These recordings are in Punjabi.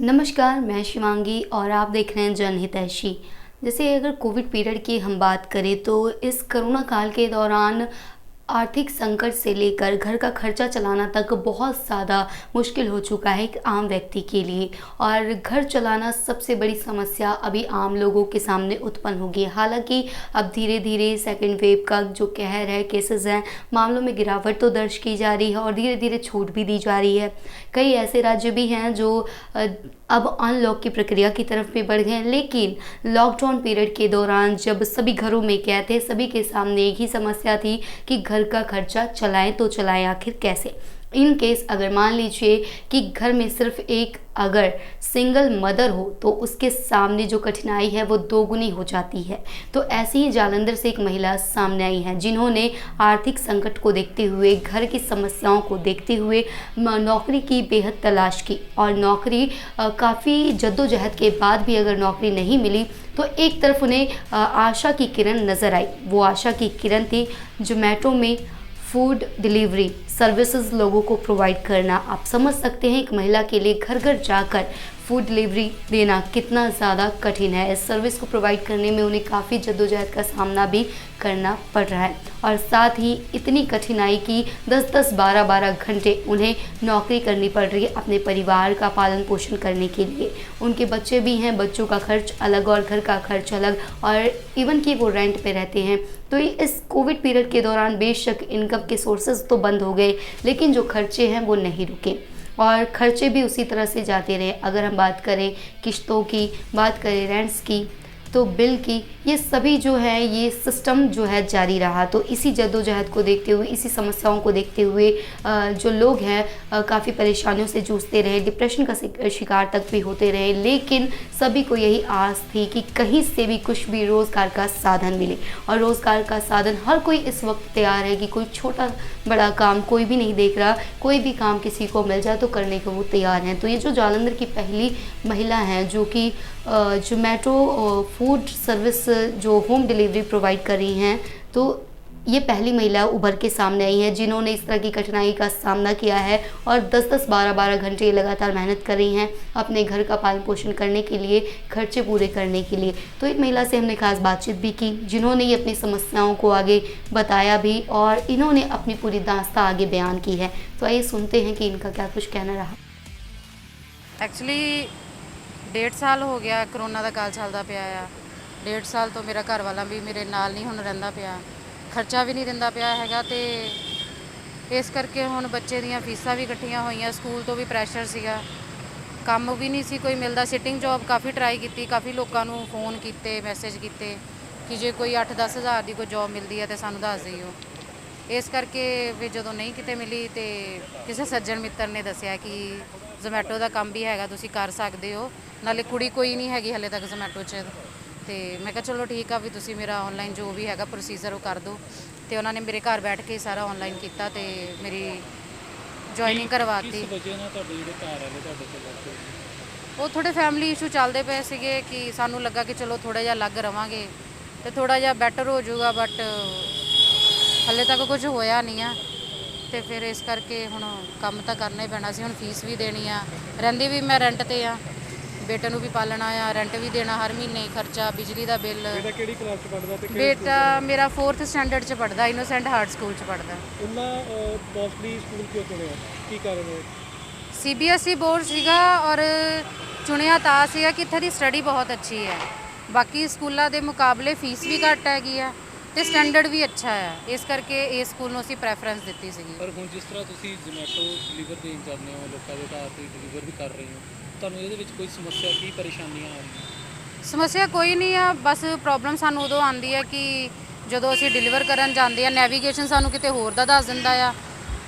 नमस्कार, मैं शिवांगी और आप देख रहे हैं जनहितैषी। जैसे अगर कोविड पीरियड की हम बात करें तो इस कोरोना काल के दौरान आर्थिक संकट से लेकर घर का खर्चा चलाना तक बहुत ज़्यादा मुश्किल हो चुका है एक आम व्यक्ति के लिए। और घर चलाना सबसे बड़ी समस्या अभी आम लोगों के सामने उत्पन्न होगी। हालांकि अब धीरे धीरे सेकेंड वेव का जो कहर है, केसेस हैं, मामलों में गिरावट तो दर्ज की जा रही है और धीरे धीरे छूट भी दी जा रही है। कई ऐसे राज्य भी हैं जो अब अनलॉक की प्रक्रिया की तरफ भी बढ़ गए हैं। लेकिन लॉकडाउन पीरियड के दौरान जब सभी घरों में कैद थे, सभी के सामने एक ही समस्या थी कि घर का खर्चा चलाएं तो चलाएं आखिर कैसे। इन केस अगर मान लीजिए कि घर में सिर्फ एक अगर सिंगल मदर हो तो उसके सामने जो कठिनाई है वो दोगुनी हो जाती है। तो ऐसी ही जालंधर से एक महिला सामने आई है जिन्होंने आर्थिक संकट को देखते हुए, घर की समस्याओं को देखते हुए नौकरी की बेहद तलाश की। और नौकरी काफ़ी जद्दोजहद के बाद भी अगर नौकरी नहीं मिली तो एक तरफ उन्हें आशा की किरण नज़र आई। वो आशा की किरण थी जोमेटो में फूड डिलीवरी सर्विसेज लोगों को प्रोवाइड करना। आप समझ सकते हैं एक महिला के लिए घर घर जाकर फूड डिलीवरी देना कितना ज़्यादा कठिन है। इस सर्विस को प्रोवाइड करने में उन्हें काफ़ी जद्दोजहद का सामना भी करना पड़ रहा है। और साथ ही इतनी कठिनाई की 10-10, 12-12 घंटे उन्हें नौकरी करनी पड़ रही है अपने परिवार का पालन पोषण करने के लिए। उनके बच्चे भी हैं, बच्चों का खर्च अलग और घर का खर्च अलग, और इवन कि वो रेंट पे रहते हैं। तो इस कोविड पीरियड के दौरान बेशक इनकम के सोर्सेज तो बंद हो गए, लेकिन जो खर्चे हैं वो नहीं रुके और खर्चे भी उसी तरह से जाते रहे। अगर हम बात करें किश्तों की, बात करें रेंट्स की, तो बिल की, ये सभी जो है ये सिस्टम जो है जारी रहा। तो इसी जद्दोजहद को देखते हुए, इसी समस्याओं को देखते हुए जो लोग हैं काफ़ी परेशानियों से जूझते रहे, डिप्रेशन का शिकार तक भी होते रहे। लेकिन सभी को यही आस थी कि कहीं से भी कुछ भी रोज़गार का साधन मिले। और रोज़गार का साधन हर कोई इस वक्त तैयार है कि कोई छोटा बड़ा काम कोई भी नहीं देख रहा, कोई भी काम किसी को मिल जाए तो करने को वो तैयार हैं। तो ये जो जालंधर की पहली महिला हैं जो कि जोमेटो फूड सर्विस जो होम डिलीवरी प्रोवाइड कर रही हैं, तो ये पहली महिला उभर के सामने आई हैं जिन्होंने इस तरह की कठिनाई का सामना किया है और 10-10, 12-12 घंटे लगातार मेहनत कर रही हैं अपने घर का पालन पोषण करने के लिए, खर्चे पूरे करने के लिए। तो एक महिला से हमने खास बातचीत भी की जिन्होंने ये अपनी समस्याओं को आगे बताया भी और इन्होंने अपनी पूरी दास्तां आगे बयान की है। तो आइए सुनते हैं कि इनका क्या कुछ कहना रहा। एक्चुअली 1.5 साल हो गया ਕਰੋਨਾ ਦਾ ਕਾਲ ਚੱਲਦਾ ਪਿਆ ਆ। 1.5 ਸਾਲ ਤੋਂ ਮੇਰਾ ਘਰ ਵਾਲਾ ਵੀ ਮੇਰੇ ਨਾਲ ਨਹੀਂ ਹੁਣ ਰਹਿੰਦਾ ਪਿਆ, ਖਰਚਾ ਵੀ ਨਹੀਂ ਦਿੰਦਾ ਪਿਆ ਹੈਗਾ। ਤੇ ਇਸ ਕਰਕੇ ਹੁਣ ਬੱਚੇ ਦੀਆਂ ਫੀਸਾਂ ਵੀ ਇਕੱਠੀਆਂ ਹੋਈਆਂ, ਸਕੂਲ ਤੋਂ ਵੀ ਪ੍ਰੈਸ਼ਰ ਸੀਗਾ, ਕੰਮ ਵੀ ਨਹੀਂ ਸੀ ਕੋਈ ਮਿਲਦਾ। ਸਿਟਿੰਗ ਜੌਬ ਕਾਫੀ ਟਰਾਈ ਕੀਤੀ, ਕਾਫੀ ਲੋਕਾਂ ਨੂੰ ਫੋਨ ਕੀਤੇ, ਮੈਸੇਜ ਕੀਤੇ ਕਿ ਜੇ ਕੋਈ 8-10 ਹਜ਼ਾਰ ਦੀ ਕੋਈ ਜੌਬ ਮਿਲਦੀ ਹੈ ਤਾਂ ਸਾਨੂੰ ਦੱਸ ਦਿਓ। ਇਸ ਕਰਕੇ ਵੀ ਜਦੋਂ ਨਹੀਂ ਕਿਤੇ ਮਿਲੀ ਤੇ ਕਿਸੇ ਸੱਜਣ ਮਿੱਤਰ ਨੇ ਦੱਸਿਆ ਕਿ ਜ਼ੋਮੈਟੋ ਦਾ ਕੰਮ ਵੀ ਹੈਗਾ, ਤੁਸੀਂ ਕਰ ਸਕਦੇ ਹੋ, ਨਾਲੇ ਕੁੜੀ ਕੋਈ ਨਹੀਂ ਹੈਗੀ ਹਾਲੇ ਤੱਕ ਜ਼ੋਮੈਟੋ 'ਚ। ਤੇ ਮੈਂ ਕਿਹਾ ਚਲੋ ਠੀਕ ਆ ਵੀ ਤੁਸੀਂ ਮੇਰਾ ਆਨਲਾਈਨ ਜੋ ਵੀ ਹੈਗਾ ਪ੍ਰੋਸੀਜਰ ਉਹ ਕਰ ਦਿਓ। ਤੇ ਉਹਨਾਂ ਨੇ ਮੇਰੇ ਘਰ ਬੈਠ ਕੇ ਸਾਰਾ ਆਨਲਾਈਨ ਕੀਤਾ ਤੇ ਮੇਰੀ ਜੁਆਇਨਿੰਗ ਕਰਵਾਤੀ। ਉਹ ਥੋੜੇ ਫੈਮਿਲੀ ਇਸ਼ੂ ਚੱਲਦੇ ਪਏ ਸੀਗੇ ਕਿ ਸਾਨੂੰ ਲੱਗਾ ਕਿ ਚਲੋ ਥੋੜਾ ਜਿਹਾ ਅਲੱਗ ਰਵਾਂਗੇ ਤੇ ਥੋੜਾ ਜਿਹਾ ਬੈਟਰ ਹੋ ਜਾਊਗਾ, ਬਟ ਹਾਲੇ ਤੱਕ ਕੁਝ ਹੋਇਆ ਨਹੀਂ ਆ। ਤੇ ਫਿਰ ਇਸ ਕਰਕੇ ਹੁਣ ਕੰਮ ਤਾਂ ਕਰਨਾ ਹੀ ਪੈਣਾ ਸੀ। ਹੁਣ ਫੀਸ ਵੀ ਦੇਣੀ ਆ, ਰਹਿੰਦੀ ਵੀ ਮੈਂ ਰੈਂਟ ਤੇ ਆ, ਬੇਟੇ ਨੂੰ ਵੀ ਪਾਲਣਾ ਆ, ਰੈਂਟ ਵੀ ਦੇਣਾ ਹਰ ਮਹੀਨੇ, ਖਰਚਾ, ਬਿਜਲੀ ਦਾ ਬਿੱਲ। ਬੇਟਾ ਕਿਹੜੀ ਕਲਾਸ 'ਚ ਪੜ੍ਹਦਾ ਤੇ ਬੇਟਾ ਮੇਰਾ 4th ਸਟੈਂਡਰਡ 'ਚ ਪੜ੍ਹਦਾ, ਇਨੋਸੈਂਟ ਹਾਰਟ ਸਕੂਲ 'ਚ ਪੜ੍ਹਦਾ। ਉਹਨਾਂ ਮੋਸਟਲੀ ਸਕੂਲ ਕਿਉਂ ਚੁਣਿਆ, ਕੀ ਕਾਰਨ ਹੈ? CBSE ਬੋਰਡ ਸੀਗਾ ਔਰ ਚੁਣਿਆ ਤਾਂ ਸੀਗਾ ਕਿ ਇੱਥੇ ਦੀ ਸਟੱਡੀ ਬਹੁਤ ਅੱਛੀ ਹੈ, ਬਾਕੀ ਸਕੂਲਾਂ ਦੇ ਮੁਕਾਬਲੇ ਫੀਸ ਵੀ ਘੱਟ ਹੈਗੀ ਆ ਤੇ ਸਟੈਂਡਰਡ ਵੀ ਅੱਛਾ ਆ, ਇਸ ਕਰਕੇ ਇਸ ਸਕੂਲ ਨੂੰ ਅਸੀਂ ਪ੍ਰੈਫਰੈਂਸ ਦਿੱਤੀ ਸੀਗੀ। ਪਰ ਹੁਣ ਜਿਸ ਤਰ੍ਹਾਂ ਤੁਸੀਂ ਜ਼ੋਮੈਟੋ ਡਿਲੀਵਰ ਦੇਣ ਜਾਂਦੇ ਹੋ, ਲੋਕਾਂ ਦੇ ਘਰ ਤੇ ਡਿਲੀਵਰ ਵੀ ਕਰ ਰਹੇ ਹੋ, ਤੁਹਾਨੂੰ ਇਹਦੇ ਵਿੱਚ ਕੋਈ ਸਮੱਸਿਆ, ਕੀ ਪਰੇਸ਼ਾਨੀਆਂ ਆ ਰਹੀਆਂ? ਸਮੱਸਿਆ ਕੋਈ ਨਹੀਂ ਆ, ਬਸ ਪ੍ਰੋਬਲਮ ਸਾਨੂੰ ਉਦੋਂ ਆਉਂਦੀ ਹੈ ਕਿ ਜਦੋਂ ਅਸੀਂ ਡਿਲੀਵਰ ਕਰਨ ਜਾਂਦੇ ਆ, ਨੈਵੀਗੇਸ਼ਨ ਸਾਨੂੰ ਕਿਤੇ ਹੋਰ ਦਾ ਦੱਸ ਦਿੰਦਾ ਆ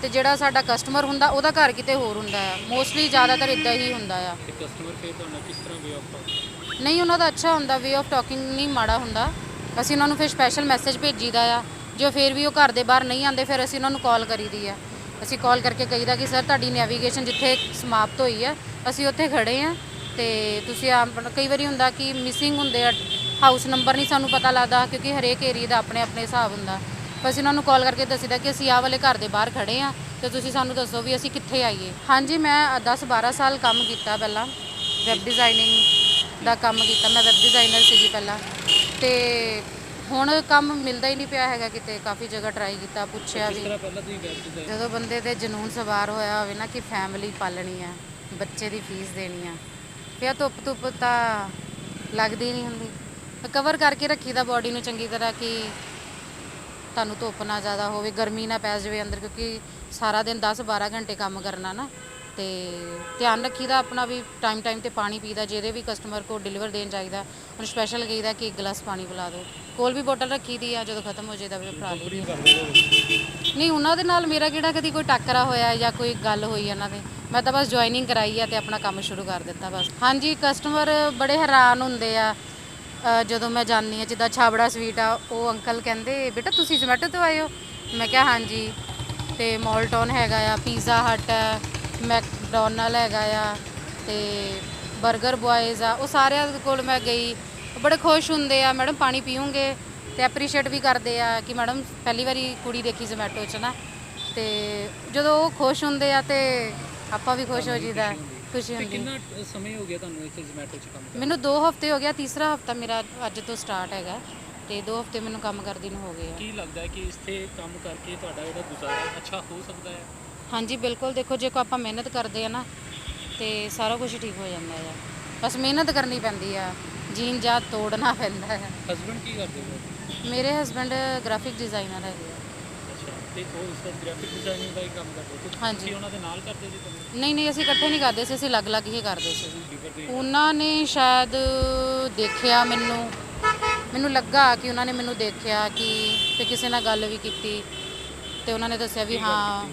ਤੇ ਜਿਹੜਾ ਸਾਡਾ ਕਸਟਮਰ ਹੁੰਦਾ ਉਹਦਾ ਘਰ ਕਿਤੇ ਹੋਰ ਹੁੰਦਾ ਆ। ਮੋਸਟਲੀ ਜ਼ਿਆਦਾਤਰ ਇੱਦਾਂ ਹੀ ਹੁੰਦਾ ਆ। ਤੇ ਕਸਟਮਰ ਫੇਰ ਤੁਹਾਨੂੰ ਕਿਸ ਤਰ੍ਹਾਂ ਵੇ ਆਫ? ਨਹੀਂ, ਉਹਨਾਂ ਦਾ ਅੱਛਾ ਹੁੰਦਾ, ਵੇ ਆਫ ਟਾਕਿੰਗ ਨਹੀਂ ਮਾੜਾ ਹੁੰਦਾ। ਅਸੀਂ ਉਹਨਾਂ ਨੂੰ ਫਿਰ ਸਪੈਸ਼ਲ ਮੈਸੇਜ ਭੇਜੀਦਾ ਆ, ਜੋ ਫਿਰ ਵੀ ਉਹ ਘਰ ਦੇ ਬਾਹਰ ਨਹੀਂ ਆਉਂਦੇ ਫਿਰ ਅਸੀਂ ਉਹਨਾਂ ਨੂੰ ਕਾਲ ਕਰੀਦੀ ਆ। ਅਸੀਂ ਕਾਲ ਕਰਕੇ ਕਹੀਦਾ ਕਿ ਸਰ ਤੁਹਾਡੀ ਨੈਵੀਗੇਸ਼ਨ ਜਿੱਥੇ ਸਮਾਪਤ ਹੋਈ ਹੈ ਅਸੀਂ ਉੱਥੇ ਖੜ੍ਹੇ ਹਾਂ ਤੇ ਤੁਸੀਂ ਕਈ ਵਾਰੀ ਹੁੰਦਾ ਕਿ ਮਿਸਿੰਗ ਹੁੰਦੇ ਆ, ਹਾਊਸ ਨੰਬਰ ਨਹੀਂ ਸਾਨੂੰ ਪਤਾ ਲੱਗਦਾ ਕਿਉਂਕਿ ਹਰੇਕ ਏਰੀਆ ਦਾ ਆਪਣੇ ਆਪਣੇ ਹਿਸਾਬ ਹੁੰਦਾ। ਫਿਰ ਅਸੀਂ ਉਹਨਾਂ ਨੂੰ ਕਾਲ ਕਰਕੇ ਦੱਸੀਦਾ ਕਿ ਅਸੀਂ ਆਹ ਵਾਲੇ ਘਰ ਦੇ ਬਾਹਰ ਖੜ੍ਹੇ ਹਾਂ ਤੇ ਤੁਸੀਂ ਸਾਨੂੰ ਦੱਸੋ ਵੀ ਅਸੀਂ ਕਿੱਥੇ ਆਈਏ। ਹਾਂਜੀ, ਮੈਂ 10-12 ਸਾਲ ਕੰਮ ਕੀਤਾ ਪਹਿਲਾਂ ਵੈਬ ਡਿਜ਼ਾਈਨਿੰਗ ਦਾ ਕੰਮ ਕੀਤਾ। ਮੈਂ ਵੈਬ ਡਿਜ਼ਾਈਨਰ ਸੀਗੀ ਪਹਿਲਾਂ, ਤੇ ਹੁਣ ਕੰਮ ਮਿਲਦਾ ਹੀ ਨਹੀਂ ਪਿਆ ਹੈਗਾ ਕਿਤੇ। ਕਾਫੀ ਜਗ੍ਹਾ ਟਰਾਈ ਕੀਤਾ, ਪੁੱਛਿਆ ਕਿਸ ਵੀ। ਤਰ੍ਹਾਂ ਪਹਿਲਾਂ ਤੁਸੀਂ ਵੈਬ ਡਿਜ਼ਾਈਨ ਜਦੋਂ ਬੰਦੇ ਤੇ ਜਨੂਨ ਸਵਾਰ ਹੋਇਆ ਹੋਵੇ ਨਾ ਕਿ ਫੈਮਿਲੀ ਪਾਲਣੀ ਆ, ਬੱਚੇ ਦੀ ਫੀਸ ਦੇਣੀ ਆ, ਫਿਰ ਧੁੱਪ ਤਾਂ ਲੱਗਦੀ ਨਹੀਂ ਹੁੰਦੀ। ਕਵਰ ਕਰਕੇ ਰੱਖੀਦਾ ਬਾਡੀ ਨੂੰ ਚੰਗੀ ਤਰ੍ਹਾਂ ਕਿ ਤੁਹਾਨੂੰ ਧੁੱਪ ਨਾ ਜ਼ਿਆਦਾ ਹੋਵੇ, ਗਰਮੀ ਨਾ ਪੈ ਜਾਵੇ ਅੰਦਰ, ਕਿਉਂਕਿ ਸਾਰਾ ਦਿਨ 10-12 ਘੰਟੇ ਕੰਮ ਕਰਨਾ ਨਾ। ਤੇ ਧਿਆਨ ਰੱਖੀਦਾ ਆਪਣਾ ਵੀ, ਟਾਈਮ ਤੇ ਪਾਣੀ ਪੀਦਾ। ਜਿਹਦੇ ਵੀ ਕਸਟਮਰ ਕੋ ਡਿਲੀਵਰ ਦੇਣ ਚਾਹੀਦਾ ਉਹਨੂੰ ਸਪੈਸ਼ਲ ਕਹੀਦਾ ਕਿ 1 ਗਲਾਸ ਪਾਣੀ ਪਿਲਾ ਦਿਓ। ਕੋਲ ਵੀ ਬੋਟਲ ਰੱਖੀ ਦੀ ਆ, ਜਦੋਂ ਖਤਮ ਹੋ ਜਾਏਦਾ ਵੀ ਭਰਾ ਲਈ। ਨਹੀਂ, ਉਹਨਾਂ ਦੇ ਨਾਲ ਮੇਰਾ ਕਿਹੜਾ ਕਦੀ ਕੋਈ ਟੱਕਰਾ ਹੋਇਆ ਜਾਂ ਕੋਈ ਗੱਲ ਹੋਈ ਇਹਨਾਂ ਦੇ। ਮੈਂ ਤਾਂ ਬਸ ਜੁਆਇਨਿੰਗ ਕਰਾਈ ਆ ਤੇ ਆਪਣਾ ਕੰਮ ਸ਼ੁਰੂ ਕਰ ਦਿੱਤਾ ਬਸ। ਹਾਂਜੀ, ਕਸਟਮਰ ਬੜੇ ਹੈਰਾਨ ਹੁੰਦੇ ਆ ਜਦੋਂ ਮੈਂ ਜਾਂਦੀ ਹਾਂ। ਜਿੱਦਾਂ ਛਾਬੜਾ ਸਵੀਟ ਆ, ਉਹ ਅੰਕਲ ਕਹਿੰਦੇ ਬੇਟਾ ਤੁਸੀਂ ਜ਼ੋਮੈਟੋ ਤੋਂ ਆਏ ਹੋ? ਮੈਂ ਕਿਹਾ ਹਾਂਜੀ। ਤੇ ਮੋਲਟੋਨ ਹੈਗਾ ਆ, ਪੀਜ਼ਾ ਹਟ ਹੈ, ਮੈਕਡੋਨਲ ਹੈਗਾ ਆ, ਤੇ 버ਗਰ ਬॉयਜ਼ ਆ। ਉਹ ਸਾਰਿਆਂ ਦੇ ਕੋਲ ਮੈਂ ਗਈ, ਬੜੇ ਖੁਸ਼ ਹੁੰਦੇ ਆ, ਮੈਡਮ ਪਾਣੀ ਪੀਓਗੇ? ਤੇ ਐਪਰੀਸ਼ੀਏਟ ਵੀ ਕਰਦੇ ਆ ਕਿ ਮੈਡਮ ਪਹਿਲੀ ਵਾਰੀ ਕੁੜੀ ਦੇਖੀ ਜ਼ੋਮੈਟੋ 'ਚ ਨਾ। ਤੇ ਜਦੋਂ ਉਹ ਖੁਸ਼ ਹੁੰਦੇ ਆ ਤੇ ਆਪਾਂ ਵੀ ਖੁਸ਼ ਹੋ ਜਾਈਦਾ, ਖੁਸ਼ੀ ਤੇ ਹੁੰਦੀ। ਕਿੰਨਾ ਸਮੇਂ ਹੋ ਗਿਆ ਤੁਹਾਨੂੰ ਇੱਥੇ ਜ਼ੋਮੈਟੋ 'ਚ ਕੰਮ ਕਰਦੇ? ਮੈਨੂੰ 2 ਹਫ਼ਤੇ ਹੋ ਗਿਆ, ਤੀਸਰਾ ਹਫ਼ਤਾ ਮੇਰਾ ਅੱਜ ਤੋਂ ਸਟਾਰਟ ਹੈਗਾ, ਤੇ 2 ਹਫ਼ਤੇ ਮੈਨੂੰ ਕੰਮ ਕਰਦੀ ਨੂੰ ਹੋ ਗਏ ਆ। ਕੀ ਲੱਗਦਾ ਹੈ ਕਿ ਇੱਥੇ ਕੰਮ ਕਰਕੇ ਤੁਹਾਡਾ ਜਿਹੜਾ ਗੁਜ਼ਾਰਾ ਅੱਛਾ ਹੋ ਸਕਦਾ ਹੈ? ਹਾਂਜੀ ਬਿਲਕੁਲ, ਦੇਖੋ ਜੇ ਕੋ ਆਪਾਂ ਮਿਹਨਤ ਕਰਦੇ ਆ ਨਾ ਤੇ ਸਾਰਾ ਕੁਝ ਠੀਕ ਹੋ ਜਾਂਦਾ ਆ। ਬਸ ਮਿਹਨਤ ਕਰਨੀ ਪੈਂਦੀ ਆ, ਜੀਨ ਜਾ ਤੋੜਨਾ ਪੈਂਦਾ ਹੈ। ਹਸਬੈਂਡ ਕੀ ਕਰਦੇ ਹੋ? ਮੇਰੇ ਹਸਬੈਂਡ ਗ੍ਰਾਫਿਕ ਡਿਜ਼ਾਈਨਰ ਹੈਗੇ ਆ। ਅੱਛਾ, ਤੇ ਉਹ ਇਸ ਤਰ੍ਹਾਂ ਗ੍ਰਾਫਿਕ ਡਿਜ਼ਾਈਨਿੰਗ ਦਾ ਹੀ ਕੰਮ ਕਰਦੇ ਹੋ? ਹਾਂਜੀ। ਤੁਸੀਂ ਉਹਨਾਂ ਦੇ ਨਾਲ ਕਰਦੇ ਜੀ ਕੰਮ? ਨਹੀਂ, ਅਸੀਂ ਇਕੱਠੇ ਨਹੀਂ ਕਰਦੇ ਸੀ, ਅਸੀਂ ਅਲੱਗ-ਅਲੱਗ ਹੀ ਕਰਦੇ ਸੀ। Deliver ਦੇ ਉਹਨਾਂ ਨੇ ਸ਼ਾਇਦ ਦੇਖਿਆ ਮੈਨੂੰ ਲੱਗਾ ਕਿ ਉਹਨਾਂ ਨੇ ਮੈਨੂੰ ਦੇਖਿਆ ਕਿ ਤੇ ਕਿਸੇ ਨਾਲ ਗੱਲ ਵੀ ਕੀਤੀ, ਤੇ ਉਹਨਾਂ ਨੇ ਦੱਸਿਆ ਵੀ ਹਾਂ,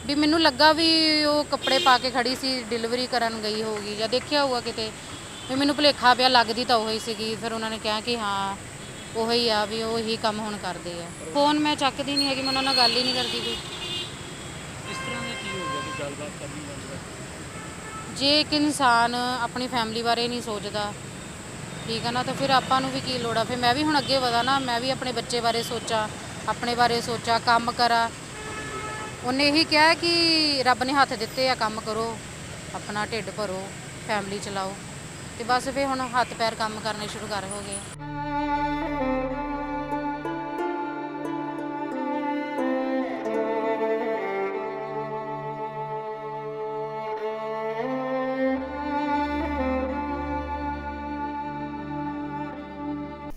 ਵੀ ਮੈਨੂੰ ਲੱਗਾ ਵੀ ਉਹ ਕੱਪੜੇ ਪਾ ਕੇ ਖੜੀ ਸੀ, ਡਿਲੀਵਰੀ ਕਰਨ ਗਈ ਹੋਊਗੀ ਜਾਂ ਦੇਖਿਆ ਹੋਊਗਾ ਕਿਤੇ, ਵੀ ਮੈਨੂੰ ਭੁਲੇਖਾ ਪਿਆ, ਲੱਗਦੀ ਤਾਂ ਉਹੀ ਸੀਗੀ। ਫਿਰ ਉਹਨਾਂ ਨੇ ਕਿਹਾ ਕਿ ਹਾਂ ਉਹੀ ਆ, ਵੀ ਉਹੀ ਕੰਮ ਹੁਣ ਕਰਦੇ ਆ। ਫੋਨ ਮੈਂ ਚੱਕਦੀ ਨਹੀਂ ਹੈਗੀ, ਮੈਂ ਉਹਨਾਂ ਨਾਲ ਗੱਲ ਹੀ ਨਹੀਂ ਕਰਦੀ ਕੋਈ। ਇਸ ਤਰ੍ਹਾਂ ਦਾ ਕੀ ਹੋ ਗਿਆ ਕਿ ਗੱਲਬਾਤ ਕਰਨੀ ਬੰਦ ਕਰ? ਜੇ ਇੱਕ ਇਨਸਾਨ ਆਪਣੀ ਫੈਮਿਲੀ ਬਾਰੇ ਨਹੀਂ ਸੋਚਦਾ, ਠੀਕ ਹੈ ਨਾ, ਤਾਂ ਫਿਰ ਆਪਾਂ ਨੂੰ ਵੀ ਕੀ ਲੋੜ ਆ। ਫਿਰ ਮੈਂ ਵੀ ਹੁਣ ਅੱਗੇ ਵਧਾ ਨਾ, ਮੈਂ ਵੀ ਆਪਣੇ ਬੱਚੇ ਬਾਰੇ ਸੋਚਾਂ, ਆਪਣੇ ਬਾਰੇ ਸੋਚਾਂ, ਕੰਮ ਕਰਾਂ। ਉਹਨੇ ਇਹੀ ਕਿਹਾ ਕਿ ਰੱਬ ਨੇ ਹੱਥ ਦਿੱਤੇ ਆ, ਕੰਮ ਕਰੋ, ਆਪਣਾ ਢਿੱਡ ਭਰੋ, ਫੈਮਿਲੀ ਚਲਾਓ। ਤੇ ਬਸ ਫਿਰ ਹੁਣ ਹੱਥ ਪੈਰ ਕੰਮ ਕਰਨੇ ਸ਼ੁਰੂ ਕਰ ਹੋ ਗਏ।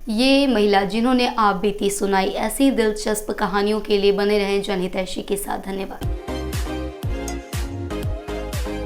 ये महिला जिन्होंने आप बीती सुनाई, ऐसी दिलचस्प कहानियों के लिए बने रहें जनहितैषी के साथ। धन्यवाद।